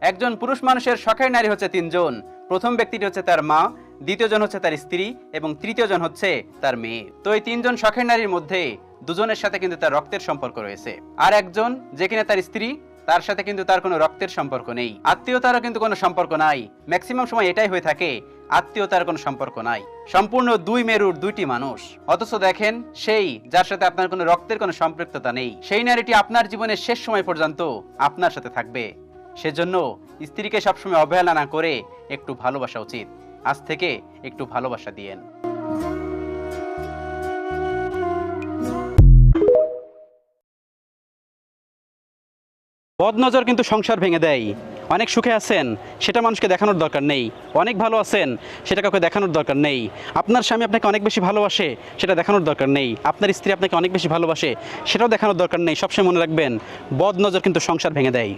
একজন পুরুষ মানুষের শখের নারী হচ্ছে তিনজন। প্রথম ব্যক্তিটি হচ্ছে তার মা, দ্বিতীয় জন হচ্ছে তার স্ত্রী এবং তৃতীয় জন হচ্ছে তার মেয়ে। তো এই তিনজন শখের নারীর মধ্যে দুজনের সাথে কিন্তু তার রক্তের সম্পর্ক রয়েছে, আর একজন যে কিনা তার স্ত্রী, তার সাথে কিন্তু তার কোনো রক্তের সম্পর্ক নেই, আত্মীয়তারও কিন্তু কোনো সম্পর্ক নাই। ম্যাক্সিমাম সময় এটাই হয়ে থাকে, আত্মীয়তার কোনো সম্পর্ক নাই। সম্পূর্ণ দুই মেরুর দুইটি মানুষ। অথচ দেখেন, সেই যার সাথে আপনার কোনো রক্তের কোনো সম্পৃক্ততা নেই, সেই নারীটি আপনার জীবনের শেষ সময় পর্যন্ত আপনার সাথে থাকবে। সেজন্য স্ত্রীকে সবসময় অবহেলা না করে একটু ভালোবাসা উচিত। আজ থেকে একটু ভালোবাসা দিয়েন। বদনজর কিন্তু সংসার ভেঙে দেয়। অনেক সুখে আছেন, সেটা মানুষকে দেখানোর দরকার নেই। অনেক ভালো আছেন, সেটা কাউকে দেখানোর দরকার নেই। আপনার স্বামী আপনাকে অনেক বেশি ভালোবাসে, সেটা দেখানোর দরকার নেই। আপনার স্ত্রী আপনাকে অনেক বেশি ভালোবাসে, সেটাও দেখানোর দরকার নেই। সবসময় মনে রাখবেন, বদনজর কিন্তু সংসার ভেঙে দেয়।